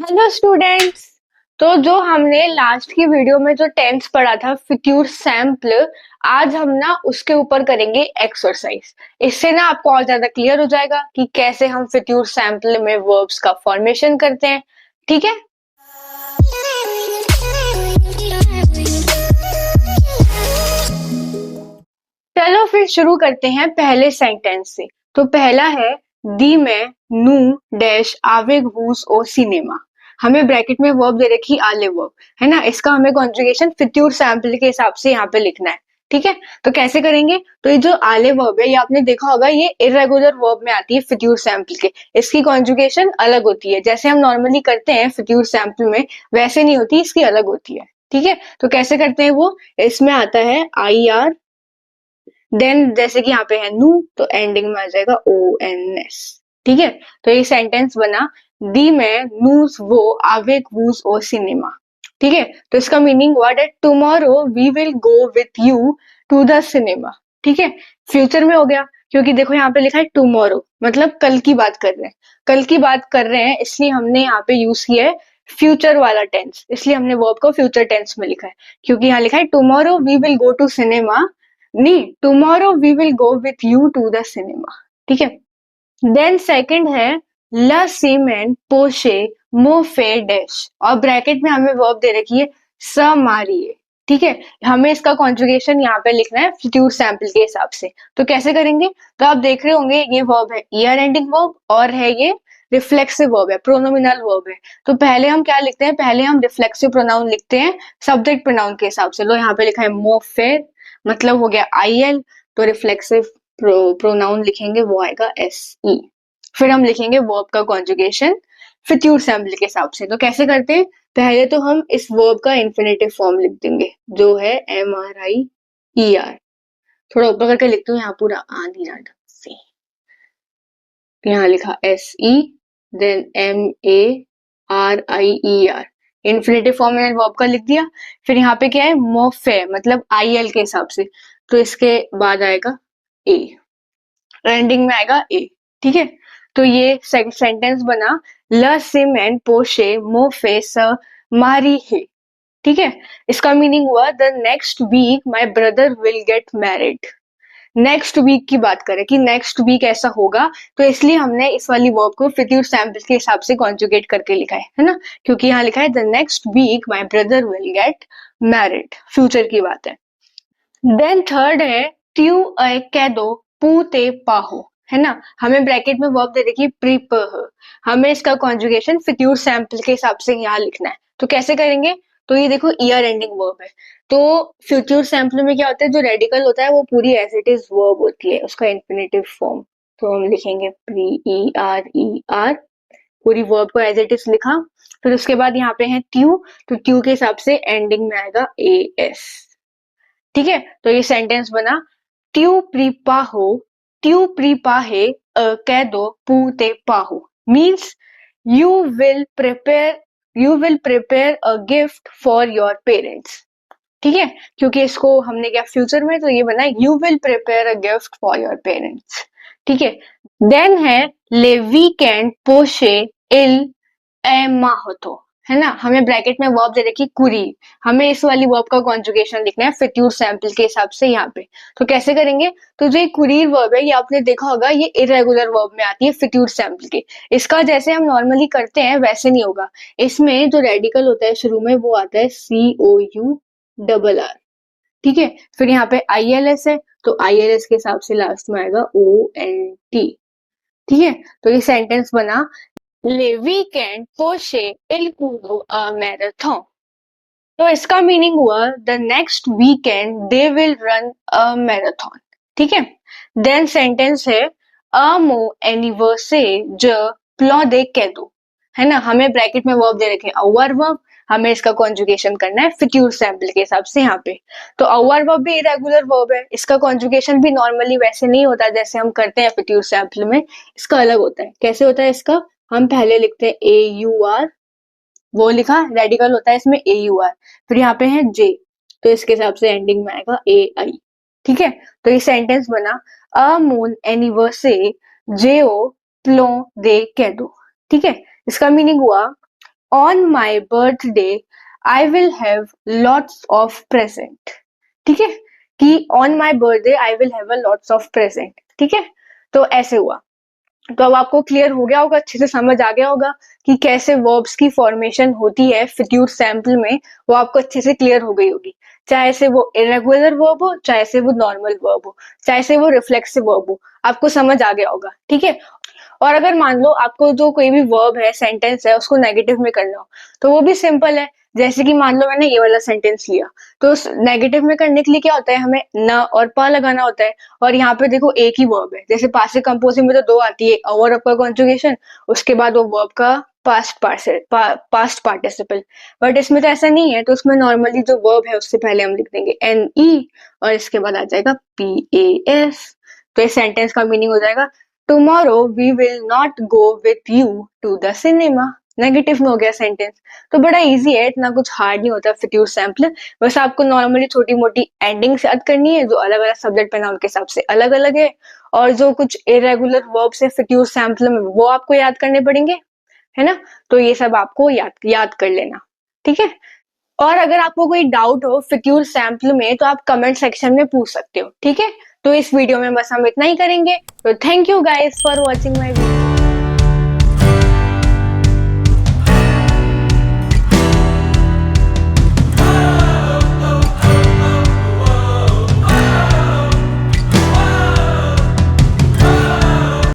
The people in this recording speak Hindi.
Hello students. तो जो हमने लास्ट की वीडियो में जो टेंस पढ़ा था फ्यूचर सैम्पल, आज हम ना उसके ऊपर करेंगे एक्सरसाइज। इससे ना आपको और ज्यादा क्लियर हो जाएगा कि कैसे हम फ्यूचर सैम्पल में वर्ब्स का फॉर्मेशन करते हैं। ठीक है, चलो फिर शुरू करते हैं पहले सेंटेंस से। तो पहला है दी मैं नू डैश आवेग वूस ओ सिनेमा। हमें ब्रैकेट में वर्ब दे रखी आले वर्ब, है ना। इसका हमें कॉन्जुगेशन फ्यूचर सैम्पल के हिसाब से यहाँ पे लिखना है। ठीक है, तो कैसे करेंगे? तो ये जो आले वर्ब है ये आपने देखा होगा, ये इरेगुलर वर्ब में आती है फ्यूचर सैम्पल के। इसकी कॉन्जुगेशन अलग होती है, जैसे हम नॉर्मली करते हैं फ्यूचर सैम्पल में वैसे नहीं होती, इसकी अलग होती है। ठीक है, तो कैसे करते हैं वो, इसमें आता है आई आर, देन जैसे कि यहाँ पे है नू तो एंडिंग में आ जाएगा ओ एन एस। ठीक है, तो ये सेंटेंस बना दी मैं नूज वो आवेक वूज ओ सिनेमा। ठीक है, तो इसका मीनिंग व्हाट है, tomorrow we will go with you to the cinema. ठीक है, फ्यूचर में हो गया क्योंकि देखो यहाँ पे लिखा है टुमारो, मतलब कल की बात कर रहे हैं। कल की बात कर रहे हैं इसलिए हमने यहाँ पे यूज किया है फ्यूचर वाला टेंस, इसलिए हमने वर्ब को फ्यूचर टेंस में लिखा है। क्योंकि यहाँ लिखा है tomorrow we will go to cinema, नहीं, tomorrow we will go with you to the cinema. ठीक है, देन सेकंड है ला सीमेंट पोशे मोफे डैश, और ब्रैकेट में हमें वर्ब दे रखी है स मारिए। ठीक है, हमें इसका कॉन्जुगेशन यहाँ पे लिखना है फ्यूचर सैम्पल के हिसाब से। तो कैसे करेंगे? तो आप देख रहे होंगे ये वर्ब है ईयर एंडिंग वर्ब और है ये रिफ्लेक्सिव वर्ब है, प्रोनोमिनल वर्ब है। तो पहले हम क्या लिखते हैं, पहले हम रिफ्लेक्सिव प्रोनाउन लिखते हैं सब्जेक्ट प्रोनाउन के हिसाब से। लो यहाँ पे लिखा है मोफे, मतलब हो गया आई एल, तो रिफ्लेक्सिव प्रोनाउन लिखेंगे वो आएगा एस ई। फिर हम लिखेंगे वर्ब का कॉन्जुगेशन फ्यूचर सैम्पल के हिसाब से। तो कैसे करते हैं, पहले तो हम इस वर्ब का इन्फिनेटिव फॉर्म लिख देंगे जो है M R I E R. थोड़ा ऊपर करके लिखती हूँ, यहाँ पूरा आ नहीं रहा ढंग से। यहाँ लिखा S E, then M A R I E R, infinitive form मैंने वर्ब का लिख दिया। फिर यहाँ पे क्या है, मोफे, मतलब आई एल के हिसाब से, तो इसके बाद आएगा ए, एंडिंग में आएगा ए। ठीक है, तो ये सेंटेंस बना ल सिम एंड पोशे मोफे स मारी है। ठीक है, इसका मीनिंग हुआ the next week my brother will get married. Next week की बात करें कि नेक्स्ट वीक ऐसा होगा, तो इसलिए हमने इस वाली वर्ब को फ्यूचर सैम्पल के हिसाब से कॉन्जुगेट करके लिखा है ना। क्योंकि यहाँ लिखा है the next week my brother will get married, future की बात है। देन थर्ड है ट्यू कैदो पूते पाहो, है ना। हमें ब्रैकेट में वर्ब दे रखी प्रीपह, हमें इसका कॉन्जुगेशन फ्यूचर सैम्पल के हिसाब से यहाँ लिखना है। तो कैसे करेंगे? तो ये देखो ईयर एंडिंग वर्ब है, तो फ्यूचर सैम्पल में क्या होता है, जो रेडिकल होता है वो पूरी एज इट इज वर्ब होती है, उसका इन्फिनेटिव फॉर्म। तो हम लिखेंगे प्री ई आर, पूरी वर्ब को एज इट इज लिखा। फिर उसके बाद यहाँ पे है ट्यू, तो ट्यू के हिसाब से एंडिंग में आएगा ए एस। ठीक है, तो ये सेंटेंस बना ट्यू प्रीपाहे कैदो पूते पाहो, means you will prepare a gift for your parents. ठीक है, क्योंकि इसको हमने क्या फ्यूचर में, तो ये बना you will prepare a gift for your parents. ठीक है, देन है ले वीकेंड पोशे इल ए माहोतो, है ना। हमें ब्रैकेट में वर्ब दे रखी कुरी, हमें इस वाली वर्ब का कॉन्जुगेशन लिखना है फ्यूचर सैम्पल के हिसाब से यहाँ पे। तो कैसे करेंगे? तो जो कुरीर वर्ब है ये आपने देखा होगा, ये इरेगुलर वर्ब में आती है फ्यूचर सैम्पल के। इसका जैसे हम नॉर्मली करते हैं वैसे नहीं होगा, इसमें जो रेडिकल होता है शुरू में वो आता है सी ओ यू डबल आर। ठीक है, फिर यहाँ पे आई एल एस है, तो आई एल एस के हिसाब से लास्ट में आएगा ओ एन टी। ठीक है, तो ये सेंटेंस बना ले वीकेंड पोशे इल कूदो अ मैराथन। तो इसका मीनिंग हुआ the next weekend they will run a marathon. ठीक है, देन सेंटेंस है अमो एनिवर्से ज प्लो दे कैदो, है ना। हमें ब्रैकेट में वर्ब दे रखे अवर वर्ब, हमें इसका कॉन्जुगेशन करना है फ्यूचर सैम्पल के हिसाब से यहाँ पे। तो अवर वर्ब भी इरेगुलर वर्ब है, इसका कॉन्जुगेशन भी नॉर्मली वैसे नहीं होता जैसे हम करते हैं फ्यूचर सैम्पल में, इसका अलग होता है। कैसे होता है इसका, हम पहले लिखते हैं ए यू आर, वो लिखा रेडिकल होता है इसमें ए यू आर, फिर यहाँ पे है जे, तो इसके हिसाब से एंडिंग में आएगा ए आई। ठीक है, तो ये सेंटेंस बना अ मून एनिवर्से जे ओ प्लो दे कैदो। ठीक है, इसका मीनिंग हुआ on my birthday I will have lots of present. ठीक है, कि on my birthday I will have a lots of present. ठीक है, तो ऐसे हुआ। तो अब आपको क्लियर हो गया होगा, अच्छे से समझ आ गया होगा कि कैसे वर्ब्स की फॉर्मेशन होती है फ्यूचर सैंपल में, वो आपको अच्छे से क्लियर हो गई होगी। चाहे से वो इरेगुलर वर्ब हो, चाहे से वो नॉर्मल वर्ब हो, चाहे से वो रिफ्लेक्सिव वर्ब हो, आपको समझ आ गया होगा। ठीक है, और अगर मान लो आपको जो कोई भी वर्ब है, सेंटेंस है, उसको नेगेटिव में करना हो, तो वो भी सिंपल है। जैसे कि मान लो मैंने ये वाला सेंटेंस लिया, तो नेगेटिव में करने के लिए क्या होता है, हमें न और प लगाना होता है। और यहाँ पे देखो एक ही वर्ब है, जैसे पासिव कंपोजिंग में तो दो आती है, और का कॉन्जुगेशन, उसके बाद वो वर्ब का पास्ट पार्टिसिपल। बट इसमें तो ऐसा नहीं है, तो उसमें नॉर्मली जो वर्ब है उससे पहले हम लिख देंगे एन ई, और इसके बाद आ जाएगा पी ए एस। तो इस सेंटेंस का मीनिंग हो जाएगा, tomorrow we will not go with you to the cinema. Negative में हो गया सेंटेंस। तो बड़ा इजी है, इतना कुछ हार्ड नहीं होता फ्यूचर सैंपल। बस आपको नॉर्मली छोटी मोटी एंडिंग्स याद करनी है, जो अलग अलग सब्जेक्ट पे नाउन के हिसाब से अलग अलग है, और जो कुछ इरेगुलर वर्ब्स है फ्यूचर सैंपल में वो आपको याद करने पड़ेंगे, है ना। तो ये सब आपको याद कर लेना। ठीक है, और अगर आपको कोई डाउट हो फ्यूचर सैंपल में, तो आप कमेंट सेक्शन में पूछ सकते हो। ठीक है, तो इस वीडियो में बस हम इतना ही करेंगे। तो thank you guys for watching my video.